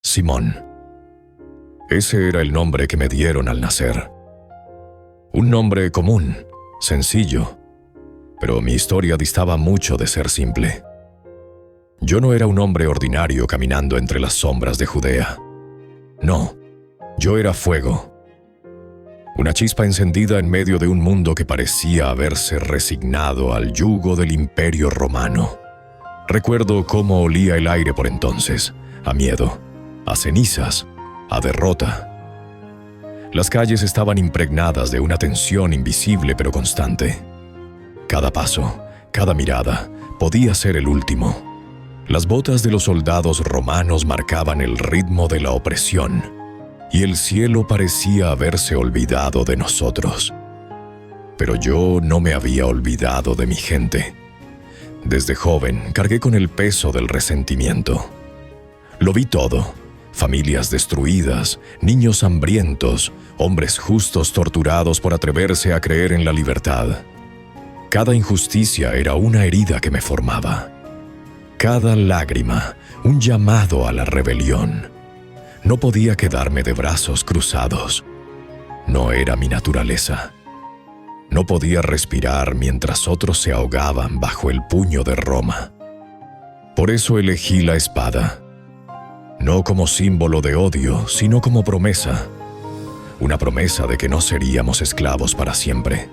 Simón. Ese era el nombre que me dieron al nacer. Un nombre común, sencillo, pero mi historia distaba mucho de ser simple. Yo no era un hombre ordinario caminando entre las sombras de Judea. No, yo era fuego. Una chispa encendida en medio de un mundo que parecía haberse resignado al yugo del Imperio Romano. Recuerdo cómo olía el aire por entonces, a miedo, a cenizas, a derrota. Las calles estaban impregnadas de una tensión invisible pero constante. Cada paso, cada mirada, podía ser el último. Las botas de los soldados romanos marcaban el ritmo de la opresión, y el cielo parecía haberse olvidado de nosotros. Pero yo no me había olvidado de mi gente. Desde joven cargué con el peso del resentimiento. Lo vi todo: familias destruidas, niños hambrientos, hombres justos torturados por atreverse a creer en la libertad. Cada injusticia era una herida que me formaba. Cada lágrima, un llamado a la rebelión. No podía quedarme de brazos cruzados. No era mi naturaleza. No podía respirar mientras otros se ahogaban bajo el puño de Roma. Por eso elegí la espada. No como símbolo de odio, sino como promesa. Una promesa de que no seríamos esclavos para siempre.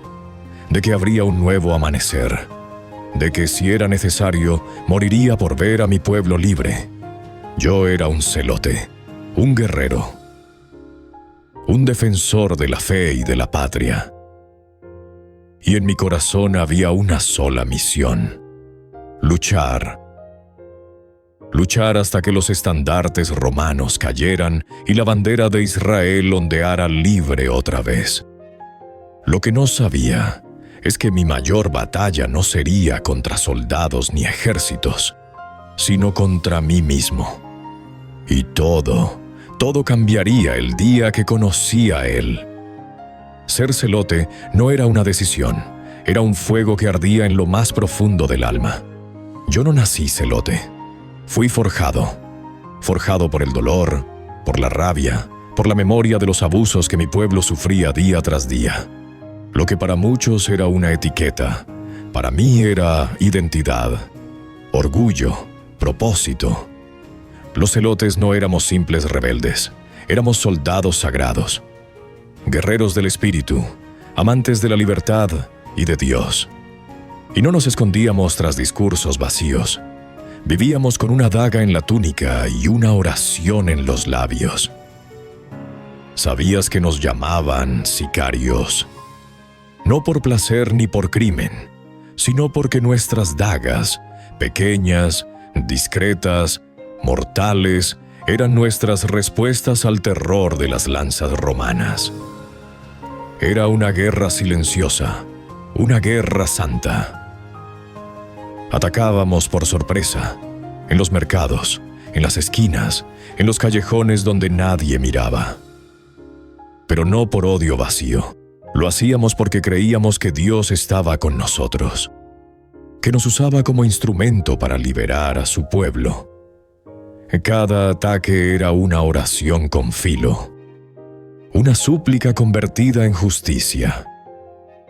De que habría un nuevo amanecer. De que si era necesario, moriría por ver a mi pueblo libre. Yo era un celote, un guerrero, un defensor de la fe y de la patria. Y en mi corazón había una sola misión: luchar. Luchar hasta que los estandartes romanos cayeran y la bandera de Israel ondeara libre otra vez. Lo que no sabía es que mi mayor batalla no sería contra soldados ni ejércitos, sino contra mí mismo. Y todo cambiaría el día que conocí a Él. Ser celote no era una decisión, era un fuego que ardía en lo más profundo del alma. Yo no nací celote. Fui forjado por el dolor, por la rabia, por la memoria de los abusos que mi pueblo sufría día tras día. Lo que para muchos era una etiqueta, para mí era identidad, orgullo, propósito. Los celotes no éramos simples rebeldes, éramos soldados sagrados, guerreros del espíritu, amantes de la libertad y de Dios. Y no nos escondíamos tras discursos vacíos. Vivíamos con una daga en la túnica y una oración en los labios. ¿Sabías que nos llamaban sicarios? No por placer ni por crimen, sino porque nuestras dagas, pequeñas, discretas, mortales, eran nuestras respuestas al terror de las lanzas romanas. Era una guerra silenciosa, una guerra santa. Atacábamos por sorpresa, en los mercados, en las esquinas, en los callejones donde nadie miraba. Pero no por odio vacío. Lo hacíamos porque creíamos que Dios estaba con nosotros, que nos usaba como instrumento para liberar a su pueblo. Cada ataque era una oración con filo, una súplica convertida en justicia.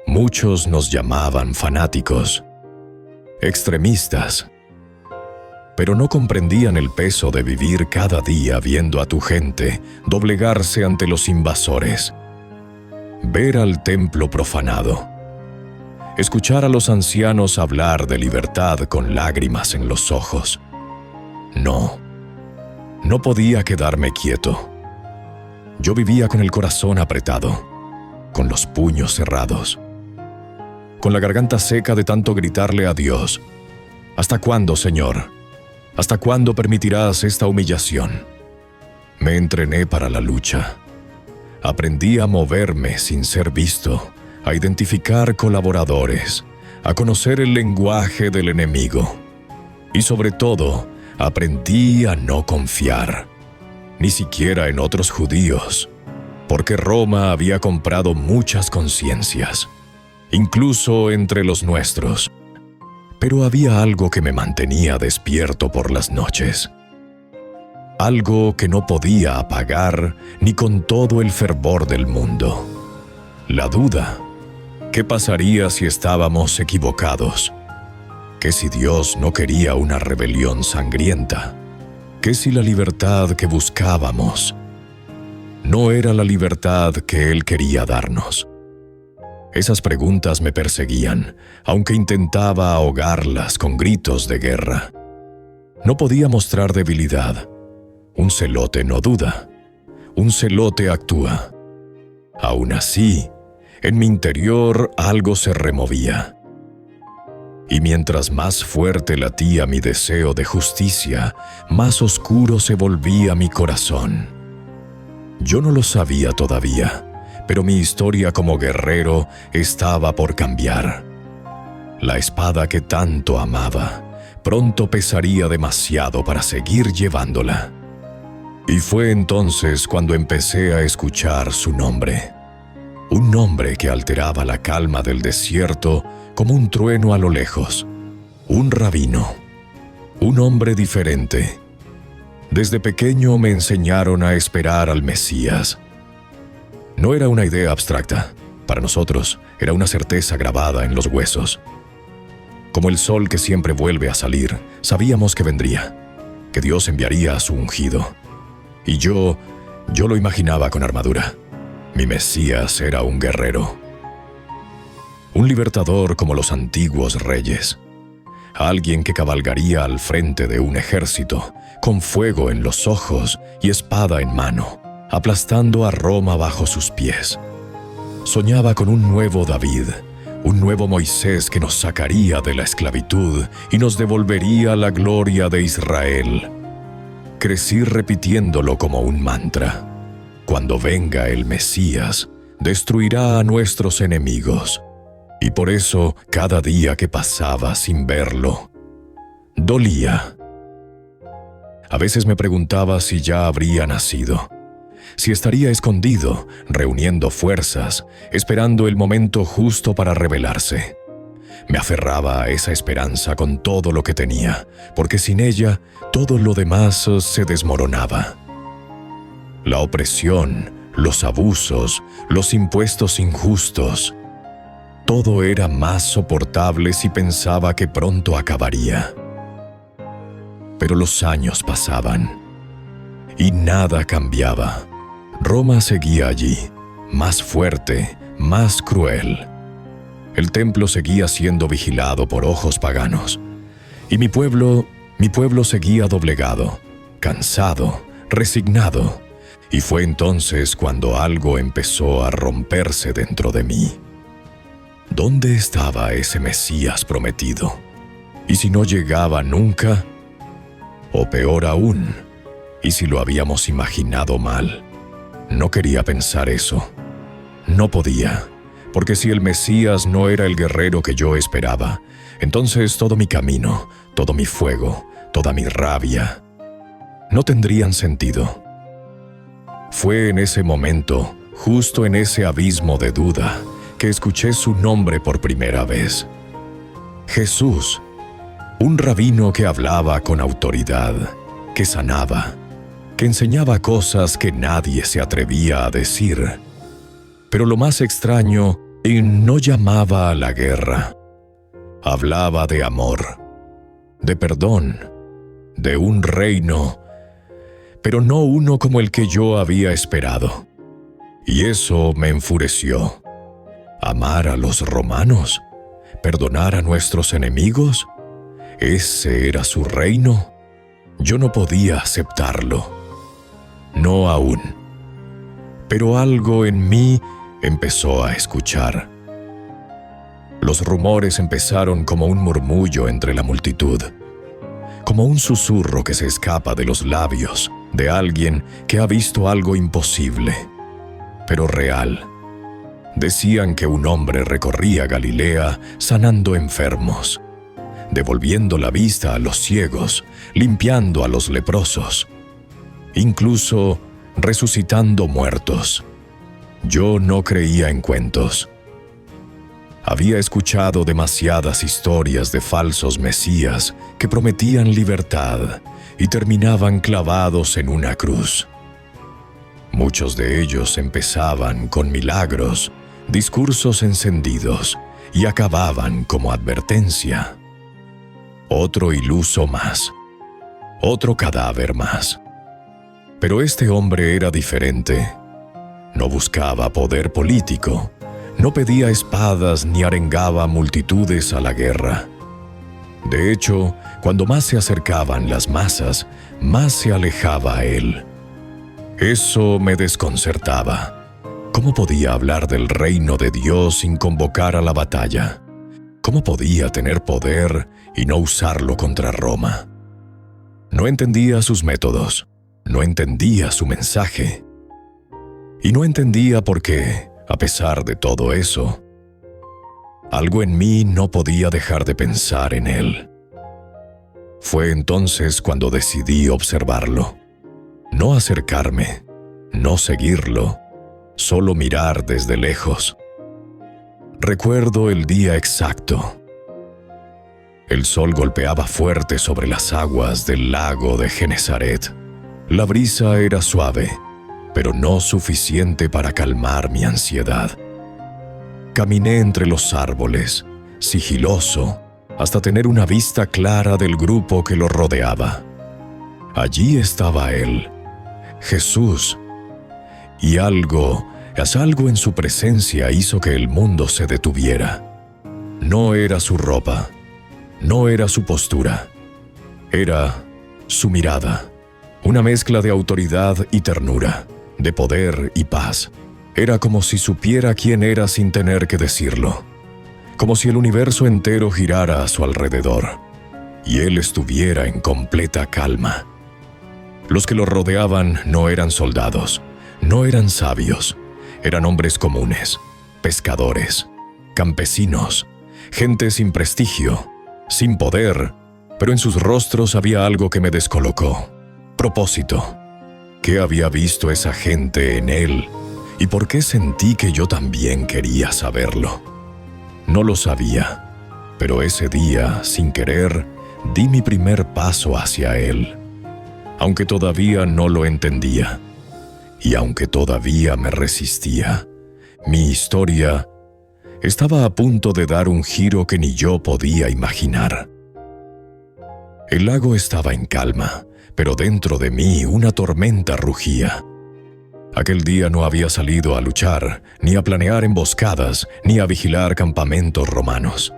Muchos nos llamaban fanáticos, extremistas, pero no comprendían el peso de vivir cada día viendo a tu gente doblegarse ante los invasores. Ver al templo profanado, escuchar a los ancianos hablar de libertad con lágrimas en los ojos. No podía quedarme quieto. Yo vivía con el corazón apretado, con los puños cerrados, con la garganta seca de tanto gritarle a Dios: ¿hasta cuándo, Señor? ¿Hasta cuándo permitirás esta humillación? Me entrené para la lucha. Aprendí a moverme sin ser visto, a identificar colaboradores, a conocer el lenguaje del enemigo. Y sobre todo, aprendí a no confiar, ni siquiera en otros judíos, porque Roma había comprado muchas conciencias, incluso entre los nuestros. Pero había algo que me mantenía despierto por las noches. algo que no podía apagar ni con todo el fervor del mundo. La duda. ¿Qué pasaría si estábamos equivocados? ¿Qué si Dios no quería una rebelión sangrienta? ¿Qué si la libertad que buscábamos no era la libertad que Él quería darnos? Esas preguntas me perseguían, aunque intentaba ahogarlas con gritos de guerra. No podía mostrar debilidad. Un celote no duda. Un celote actúa. Aún así, en mi interior algo se removía. Y mientras más fuerte latía mi deseo de justicia, más oscuro se volvía mi corazón. Yo no lo sabía todavía, pero mi historia como guerrero estaba por cambiar. La espada que tanto amaba pronto pesaría demasiado para seguir llevándola. Y fue entonces cuando empecé a escuchar su nombre. Un nombre que alteraba la calma del desierto como un trueno a lo lejos. Un rabino. Un hombre diferente. Desde pequeño me enseñaron a esperar al Mesías. No era una idea abstracta. Para nosotros era una certeza grabada en los huesos. Como el sol que siempre vuelve a salir, sabíamos que vendría, que Dios enviaría a su ungido. Y yo lo imaginaba con armadura. Mi Mesías era un guerrero. Un libertador como los antiguos reyes. Alguien que cabalgaría al frente de un ejército, con fuego en los ojos y espada en mano, aplastando a Roma bajo sus pies. Soñaba con un nuevo David, un nuevo Moisés que nos sacaría de la esclavitud y nos devolvería la gloria de Israel. Crecí repitiéndolo como un mantra. Cuando venga el Mesías, destruirá a nuestros enemigos. Y por eso, cada día que pasaba sin verlo, dolía. A veces me preguntaba si ya habría nacido, si estaría escondido, reuniendo fuerzas, esperando el momento justo para revelarse. Me aferraba a esa esperanza con todo lo que tenía, porque sin ella, todo lo demás se desmoronaba. La opresión, los abusos, los impuestos injustos, todo era más soportable si pensaba que pronto acabaría. Pero los años pasaban y nada cambiaba. Roma seguía allí, más fuerte, más cruel. El templo seguía siendo vigilado por ojos paganos. Y mi pueblo seguía doblegado, cansado, resignado. Y fue entonces cuando algo empezó a romperse dentro de mí. ¿Dónde estaba ese Mesías prometido? ¿Y si no llegaba nunca? O peor aún, ¿y si lo habíamos imaginado mal? No quería pensar eso. No podía, porque si el Mesías no era el guerrero que yo esperaba, entonces todo mi camino, todo mi fuego, toda mi rabia, no tendrían sentido. Fue en ese momento, justo en ese abismo de duda, que escuché su nombre por primera vez. Jesús, un rabino que hablaba con autoridad, que sanaba, que enseñaba cosas que nadie se atrevía a decir. Pero lo más extraño, él no llamaba a la guerra. Hablaba de amor, de perdón, de un reino, pero no uno como el que yo había esperado. Y eso me enfureció. ¿Amar a los romanos? ¿Perdonar a nuestros enemigos? ¿Ese era su reino? Yo no podía aceptarlo. No aún. Pero algo en mí empezó a escuchar. Los rumores empezaron como un murmullo entre la multitud, como un susurro que se escapa de los labios de alguien que ha visto algo imposible, pero real. Decían que un hombre recorría Galilea sanando enfermos, devolviendo la vista a los ciegos, limpiando a los leprosos, incluso resucitando muertos. Yo no creía en cuentos. Había escuchado demasiadas historias de falsos mesías que prometían libertad y terminaban clavados en una cruz. Muchos de ellos empezaban con milagros, discursos encendidos y acababan como advertencia. Otro iluso más, otro cadáver más. Pero este hombre era diferente. No buscaba poder político, no pedía espadas ni arengaba multitudes a la guerra. De hecho, cuando más se acercaban las masas, más se alejaba él. Eso me desconcertaba. ¿Cómo podía hablar del reino de Dios sin convocar a la batalla? ¿Cómo podía tener poder y no usarlo contra Roma? No entendía sus métodos, no entendía su mensaje. Y no entendía por qué, a pesar de todo eso, algo en mí no podía dejar de pensar en él. Fue entonces cuando decidí observarlo, no acercarme, no seguirlo, solo mirar desde lejos. Recuerdo el día exacto. El sol golpeaba fuerte sobre las aguas del lago de Genesaret. La brisa era suave, pero no suficiente para calmar mi ansiedad. Caminé entre los árboles, sigiloso, hasta tener una vista clara del grupo que lo rodeaba. Allí estaba él, Jesús, y algo en su presencia hizo que el mundo se detuviera. No era su ropa, no era su postura, era su mirada, una mezcla de autoridad y ternura, de poder y paz. Era como si supiera quién era sin tener que decirlo, como si el universo entero girara a su alrededor, y él estuviera en completa calma. Los que lo rodeaban no eran soldados, no eran sabios, eran hombres comunes, pescadores, campesinos, gente sin prestigio, sin poder, pero en sus rostros había algo que me descolocó. Propósito. ¿Qué había visto esa gente en él? ¿Y por qué sentí que yo también quería saberlo? No lo sabía, pero ese día, sin querer, di mi primer paso hacia él. Aunque todavía no lo entendía, y aunque todavía me resistía, mi historia estaba a punto de dar un giro que ni yo podía imaginar. El lago estaba en calma, pero dentro de mí una tormenta rugía. Aquel día no había salido a luchar, ni a planear emboscadas, ni a vigilar campamentos romanos.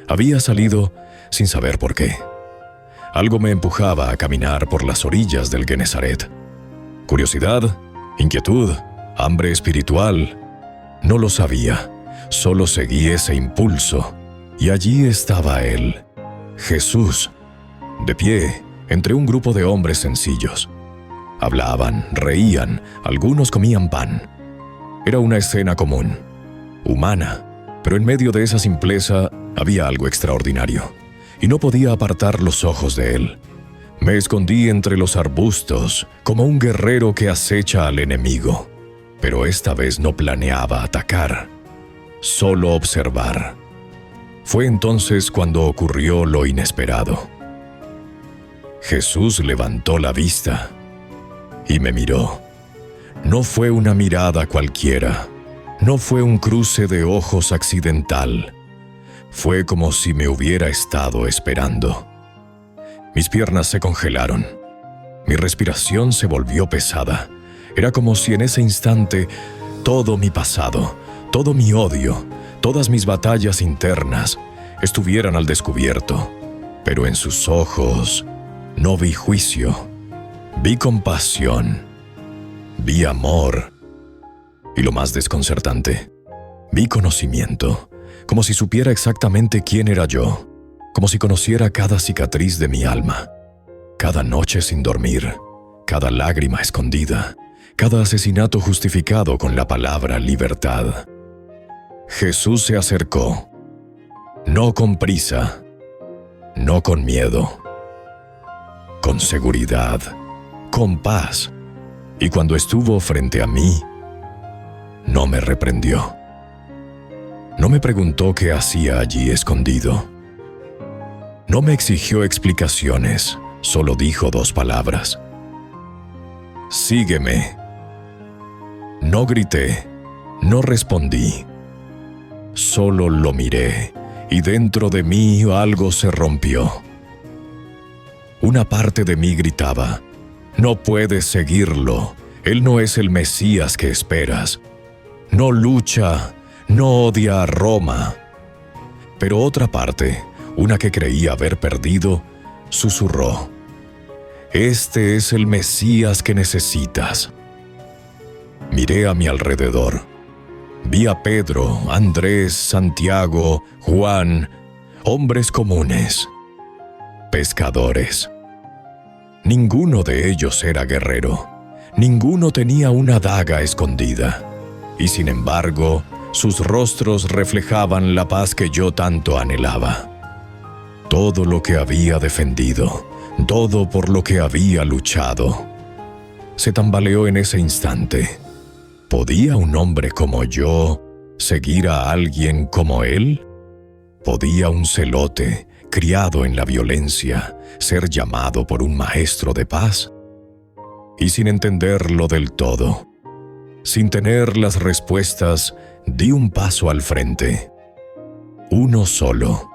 Había salido sin saber por qué. Algo me empujaba a caminar por las orillas del Genesaret. Curiosidad, inquietud, hambre espiritual. No lo sabía, solo seguí ese impulso. Y allí estaba él, Jesús, de pie, entre un grupo de hombres sencillos. Hablaban, reían, algunos comían pan. Era una escena común, humana, pero en medio de esa simpleza había algo extraordinario, y no podía apartar los ojos de él. Me escondí entre los arbustos, como un guerrero que acecha al enemigo, pero esta vez no planeaba atacar, solo observar. Fue entonces cuando ocurrió lo inesperado. Jesús levantó la vista y me miró. No fue una mirada cualquiera, no fue un cruce de ojos accidental. Fue como si me hubiera estado esperando. Mis piernas se congelaron. Mi respiración se volvió pesada. Era como si en ese instante todo mi pasado, todo mi odio, todas mis batallas internas estuvieran al descubierto. Pero en sus ojos no vi juicio. Vi compasión, vi amor y lo más desconcertante, vi conocimiento, como si supiera exactamente quién era yo, como si conociera cada cicatriz de mi alma, cada noche sin dormir, cada lágrima escondida, cada asesinato justificado con la palabra libertad. Jesús se acercó, no con prisa, no con miedo, con seguridad, con paz, y cuando estuvo frente a mí, no me reprendió. No me preguntó qué hacía allí escondido. No me exigió explicaciones, Solo dijo 2 palabras: «Sígueme». No grité, no respondí. Solo lo miré, y dentro de mí algo se rompió. Una parte de mí gritaba: «No puedes seguirlo, él no es el Mesías que esperas. No lucha, no odia a Roma». Pero otra parte, una que creía haber perdido, susurró: «Este es el Mesías que necesitas». Miré a mi alrededor. Vi a Pedro, Andrés, Santiago, Juan, hombres comunes, pescadores. Ninguno de ellos era guerrero, ninguno tenía una daga escondida, y sin embargo, sus rostros reflejaban la paz que yo tanto anhelaba. Todo lo que había defendido, todo por lo que había luchado, se tambaleó en ese instante. ¿Podía un hombre como yo seguir a alguien como él? ¿Podía un celote, criado en la violencia, ser llamado por un maestro de paz? Y sin entenderlo del todo, sin tener las respuestas, di un paso al frente. Uno solo,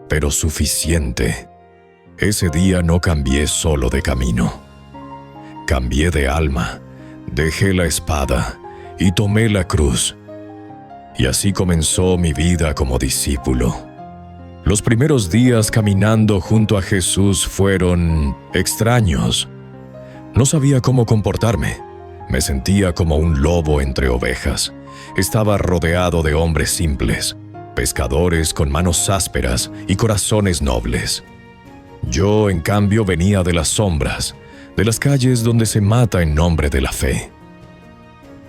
pero suficiente. Ese día no cambié solo de camino. Cambié de alma, dejé la espada y tomé la cruz. Y así comenzó mi vida como discípulo. Los primeros días caminando junto a Jesús fueron extraños. No sabía cómo comportarme. Me sentía como un lobo entre ovejas. Estaba rodeado de hombres simples, pescadores con manos ásperas y corazones nobles. Yo, en cambio, venía de las sombras, de las calles donde se mata en nombre de la fe.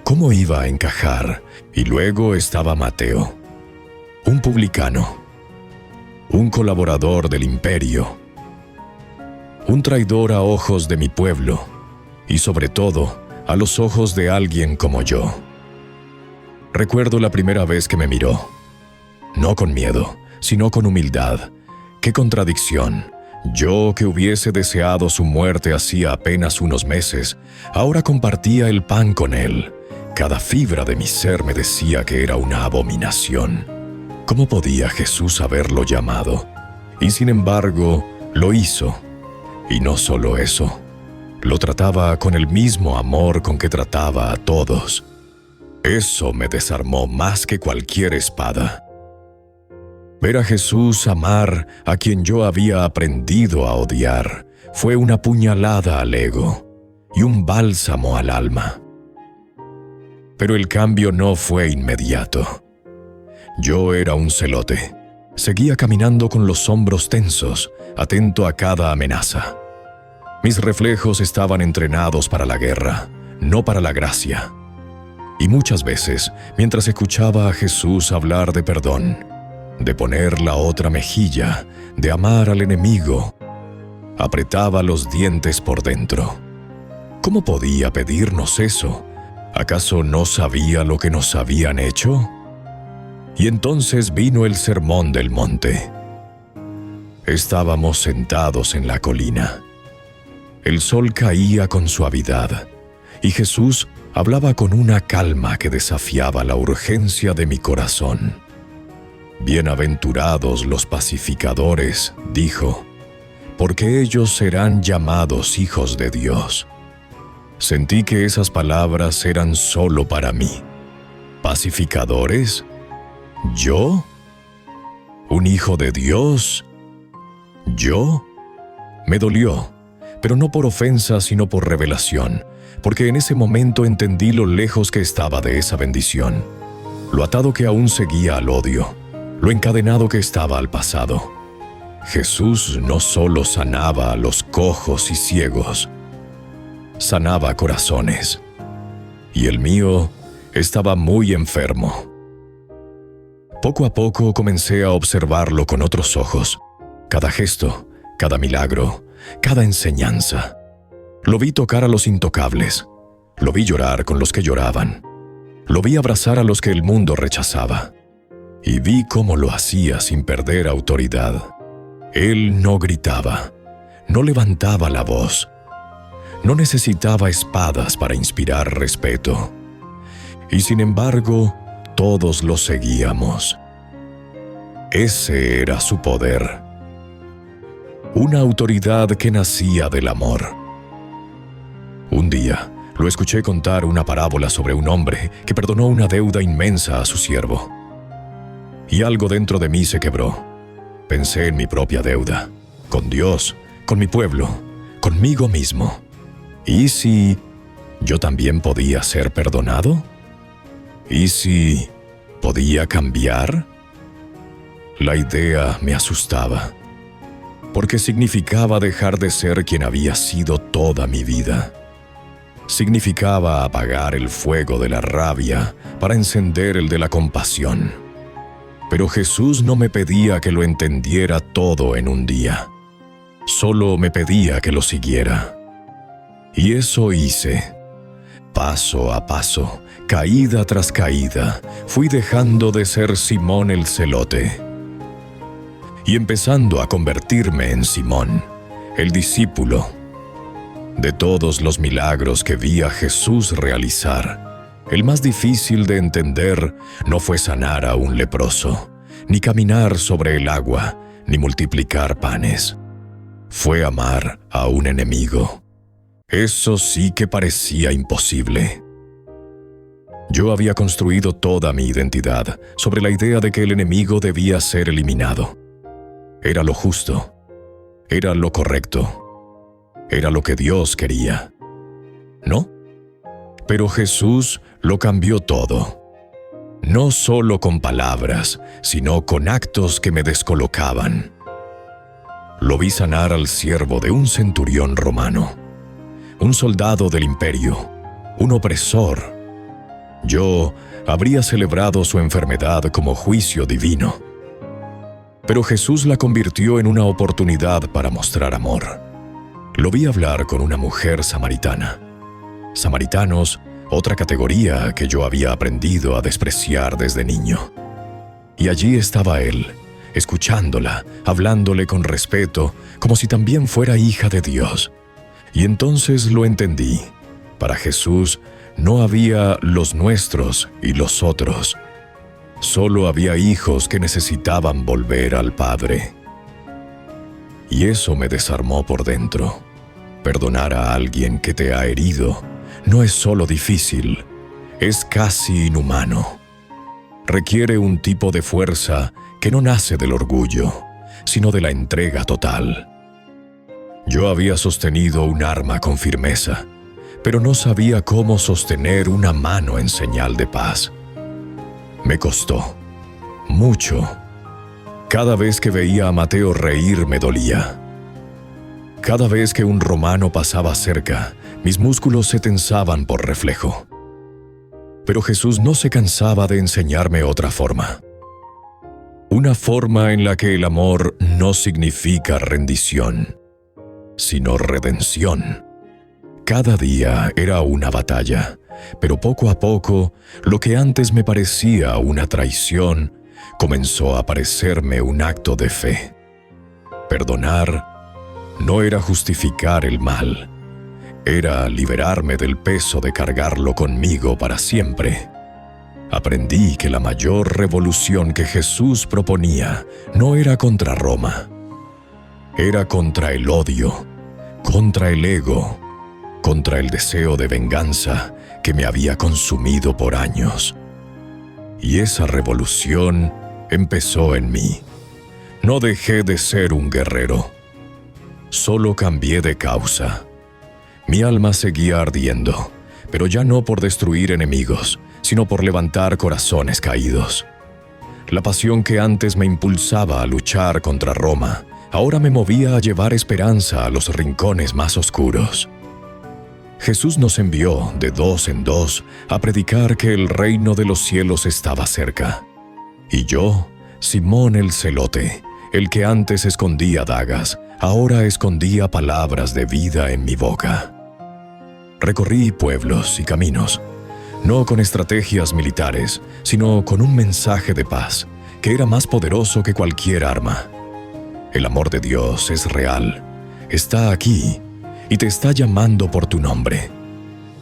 ¿Cómo iba a encajar? Y luego estaba Mateo, un publicano, un colaborador del imperio, un traidor a ojos de mi pueblo y sobre todo a los ojos de alguien como yo. Recuerdo la primera vez que me miró, no con miedo, sino con humildad. ¡Qué contradicción! Yo, que hubiese deseado su muerte hacía apenas unos meses, ahora compartía el pan con él. Cada fibra de mi ser me decía que era una abominación. ¿Cómo podía Jesús haberlo llamado? Y sin embargo, lo hizo. Y no solo eso, lo trataba con el mismo amor con que trataba a todos. Eso me desarmó más que cualquier espada. Ver a Jesús amar a quien yo había aprendido a odiar fue una puñalada al ego y un bálsamo al alma. Pero el cambio no fue inmediato. Yo era un celote. Seguía caminando con los hombros tensos, atento a cada amenaza. Mis reflejos estaban entrenados para la guerra, no para la gracia. Y muchas veces, mientras escuchaba a Jesús hablar de perdón, de poner la otra mejilla, de amar al enemigo, apretaba los dientes por dentro. ¿Cómo podía pedirnos eso? ¿Acaso no sabía lo que nos habían hecho? Y entonces vino el sermón del monte. Estábamos sentados en la colina. El sol caía con suavidad, y Jesús hablaba con una calma que desafiaba la urgencia de mi corazón. «Bienaventurados los pacificadores», dijo, «porque ellos serán llamados hijos de Dios». Sentí que esas palabras eran solo para mí. ¿Pacificadores? ¿Yo? ¿Un hijo de Dios? ¿Yo? Me dolió, pero no por ofensa, sino por revelación, porque en ese momento entendí lo lejos que estaba de esa bendición, lo atado que aún seguía al odio, lo encadenado que estaba al pasado. Jesús no solo sanaba a los cojos y ciegos, sanaba corazones, y el mío estaba muy enfermo. Poco a poco comencé a observarlo con otros ojos, cada gesto, cada milagro, cada enseñanza. Lo vi tocar a los intocables, lo vi llorar con los que lloraban, lo vi abrazar a los que el mundo rechazaba, y vi cómo lo hacía sin perder autoridad. Él no gritaba, no levantaba la voz. No necesitaba espadas para inspirar respeto. Y sin embargo, todos lo seguíamos. Ese era su poder. Una autoridad que nacía del amor. Un día, lo escuché contar una parábola sobre un hombre que perdonó una deuda inmensa a su siervo. Y algo dentro de mí se quebró. Pensé en mi propia deuda, con Dios, con mi pueblo, conmigo mismo. ¿Y si yo también podía ser perdonado? ¿Y si podía cambiar? La idea me asustaba, porque significaba dejar de ser quien había sido toda mi vida. Significaba apagar el fuego de la rabia para encender el de la compasión. Pero Jesús no me pedía que lo entendiera todo en un día. Solo me pedía que lo siguiera. Y eso hice. Paso a paso, caída tras caída, fui dejando de ser Simón el Celote y empezando a convertirme en Simón, el discípulo. De todos los milagros que vi a Jesús realizar, el más difícil de entender no fue sanar a un leproso, ni caminar sobre el agua, ni multiplicar panes. Fue amar a un enemigo. Eso sí que parecía imposible. Yo había construido toda mi identidad sobre la idea de que el enemigo debía ser eliminado. Era lo justo, era lo correcto, era lo que Dios quería. ¿No? Pero Jesús lo cambió todo. No solo con palabras, sino con actos que me descolocaban. Lo vi sanar al siervo de un centurión romano, un soldado del imperio, un opresor. Yo habría celebrado su enfermedad como juicio divino. Pero Jesús la convirtió en una oportunidad para mostrar amor. Lo vi hablar con una mujer samaritana. Samaritanos, otra categoría que yo había aprendido a despreciar desde niño. Y allí estaba él, escuchándola, hablándole con respeto, como si también fuera hija de Dios. Y entonces lo entendí. Para Jesús no había los nuestros y los otros. Solo había hijos que necesitaban volver al Padre. Y eso me desarmó por dentro. Perdonar a alguien que te ha herido no es solo difícil, es casi inhumano. Requiere un tipo de fuerza que no nace del orgullo, sino de la entrega total. Yo había sostenido un arma con firmeza, pero no sabía cómo sostener una mano en señal de paz. Me costó, mucho. Cada vez que veía a Mateo reír me dolía. Cada vez que un romano pasaba cerca, mis músculos se tensaban por reflejo. Pero Jesús no se cansaba de enseñarme otra forma. Una forma en la que el amor no significa rendición, sino redención. Cada día era una batalla, pero poco a poco, lo que antes me parecía una traición, comenzó a parecerme un acto de fe. Perdonar no era justificar el mal, era liberarme del peso de cargarlo conmigo para siempre. Aprendí que la mayor revolución que Jesús proponía no era contra Roma, era contra el odio, contra el ego, contra el deseo de venganza que me había consumido por años. Y esa revolución empezó en mí. No dejé de ser un guerrero, solo cambié de causa. Mi alma seguía ardiendo, pero ya no por destruir enemigos, sino por levantar corazones caídos. La pasión que antes me impulsaba a luchar contra Roma, ahora me movía a llevar esperanza a los rincones más oscuros. Jesús nos envió de dos en dos a predicar que el reino de los cielos estaba cerca. Y yo, Simón el Celote, el que antes escondía dagas, ahora escondía palabras de vida en mi boca. Recorrí pueblos y caminos, no con estrategias militares, sino con un mensaje de paz, que era más poderoso que cualquier arma. El amor de Dios es real. está aquí y te está llamando por tu nombre.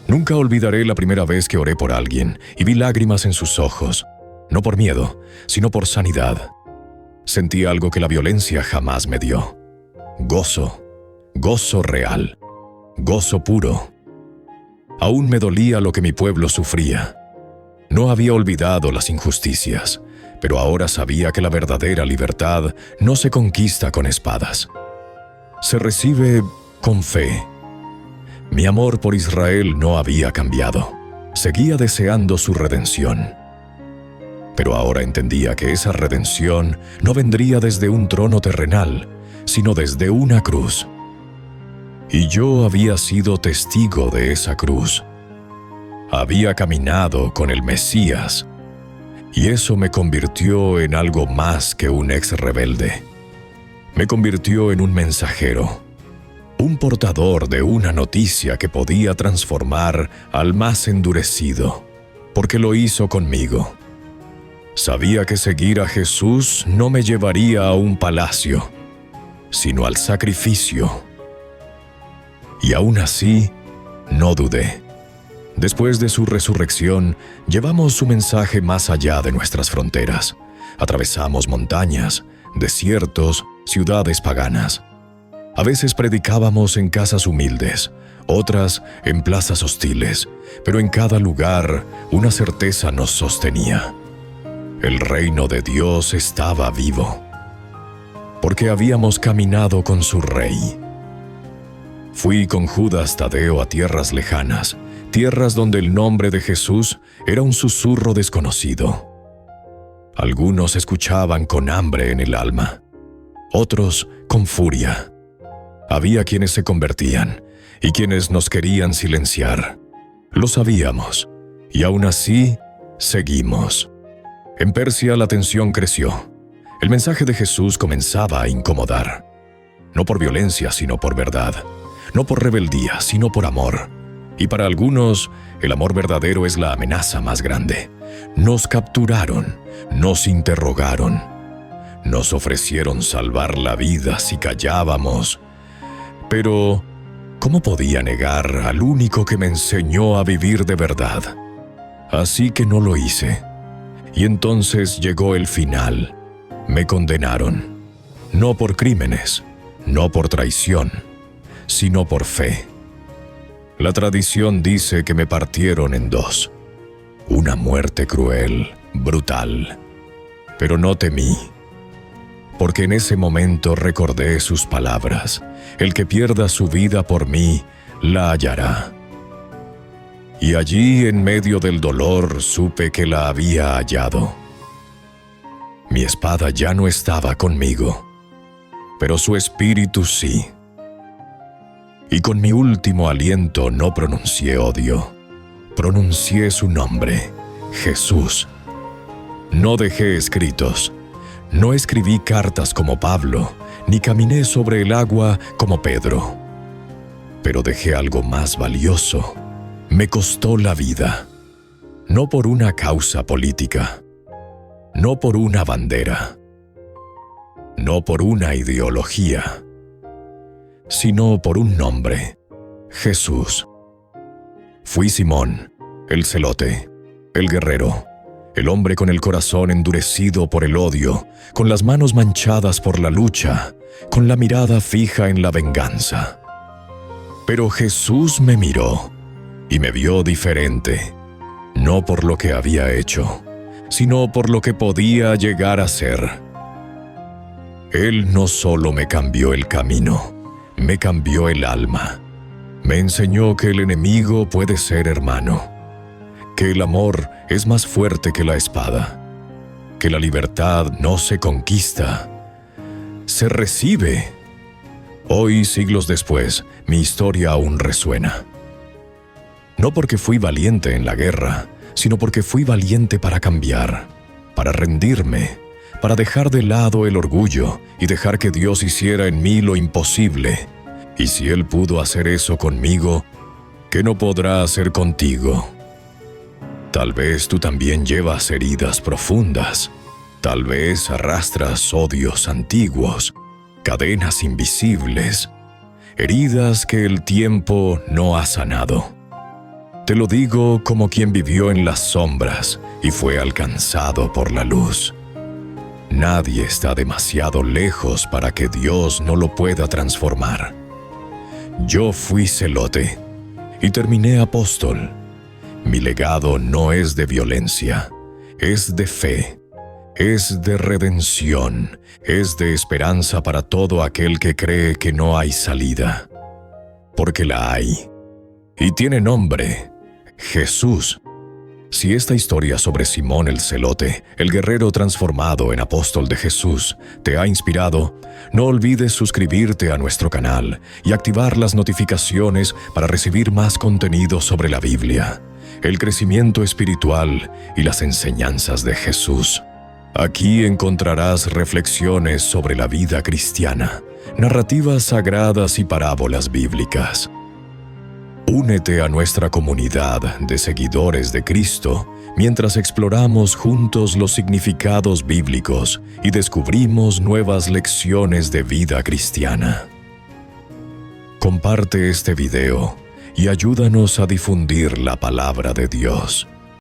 Nunca olvidaré la primera vez que oré por alguien y vi lágrimas en sus ojos, no por miedo, sino por sanidad. Sentí algo que la violencia jamás me dio. Gozo, gozo real, gozo puro. Aún me dolía lo que mi pueblo sufría. No había olvidado las injusticias, pero ahora sabía que la verdadera libertad no se conquista con espadas. Se recibe con fe. Mi amor por Israel no había cambiado. Seguía deseando su redención. Pero ahora entendía que esa redención no vendría desde un trono terrenal, sino desde una cruz. Y yo había sido testigo de esa cruz. Había caminado con el Mesías, y eso me convirtió en algo más que un ex rebelde. Me convirtió en un mensajero, un portador de una noticia que podía transformar al más endurecido, porque lo hizo conmigo. Sabía que seguir a Jesús no me llevaría a un palacio, sino al sacrificio. Y aún así, no dudé. Después de su resurrección, llevamos su mensaje más allá de nuestras fronteras. Atravesamos montañas, desiertos, ciudades paganas. A veces predicábamos en casas humildes, otras en plazas hostiles, pero en cada lugar una certeza nos sostenía. El reino de Dios estaba vivo, porque habíamos caminado con su Rey. Fui con Judas Tadeo a tierras lejanas, tierras donde el nombre de Jesús era un susurro desconocido. Algunos escuchaban con hambre en el alma, otros con furia. Había quienes se convertían y quienes nos querían silenciar. Lo sabíamos, y aún así, seguimos. En Persia la tensión creció. El mensaje de Jesús comenzaba a incomodar. No por violencia, sino por verdad. No por rebeldía, sino por amor. Y para algunos, el amor verdadero es la amenaza más grande. Nos capturaron, nos interrogaron, nos ofrecieron salvar la vida si callábamos. Pero, ¿cómo podía negar al único que me enseñó a vivir de verdad? Así que no lo hice. Y entonces llegó el final. Me condenaron, no por crímenes, no por traición, sino por fe. La tradición dice que me partieron en dos. Una muerte cruel, brutal. Pero no temí, porque en ese momento recordé sus palabras: el que pierda su vida por mí, la hallará. Y allí, en medio del dolor, supe que la había hallado. Mi espada ya no estaba conmigo, pero su espíritu sí. Y con mi último aliento no pronuncié odio, pronuncié su nombre, Jesús. No dejé escritos, no escribí cartas como Pablo, ni caminé sobre el agua como Pedro. Pero dejé algo más valioso. Me costó la vida, no por una causa política, no por una bandera, no por una ideología, sino por un nombre: Jesús. Fui Simón, el celote, el guerrero, el hombre con el corazón endurecido por el odio, con las manos manchadas por la lucha, con la mirada fija en la venganza. Pero Jesús me miró y me vio diferente, no por lo que había hecho, sino por lo que podía llegar a ser. Él no solo me cambió el camino, me cambió el alma. Me enseñó que el enemigo puede ser hermano, que el amor es más fuerte que la espada, que la libertad no se conquista, se recibe. Hoy, siglos después, mi historia aún resuena. No porque fui valiente en la guerra, sino porque fui valiente para cambiar, para rendirme, para dejar de lado el orgullo y dejar que Dios hiciera en mí lo imposible. Y si Él pudo hacer eso conmigo, ¿qué no podrá hacer contigo? Tal vez tú también llevas heridas profundas. Tal vez arrastras odios antiguos, cadenas invisibles. heridas que el tiempo no ha sanado. Te lo digo como quien vivió en las sombras y fue alcanzado por la luz. Nadie está demasiado lejos para que Dios no lo pueda transformar. Yo fui celote y terminé apóstol. Mi legado no es de violencia, es de fe, es de redención, es de esperanza para todo aquel que cree que no hay salida. Porque la hay. Y tiene nombre: Jesús. Si esta historia sobre Simón el Celote, el guerrero transformado en apóstol de Jesús, te ha inspirado, no olvides suscribirte a nuestro canal y activar las notificaciones para recibir más contenido sobre la Biblia, el crecimiento espiritual y las enseñanzas de Jesús. Aquí encontrarás reflexiones sobre la vida cristiana, narrativas sagradas y parábolas bíblicas. Únete a nuestra comunidad de seguidores de Cristo mientras exploramos juntos los significados bíblicos y descubrimos nuevas lecciones de vida cristiana. Comparte este video y ayúdanos a difundir la palabra de Dios.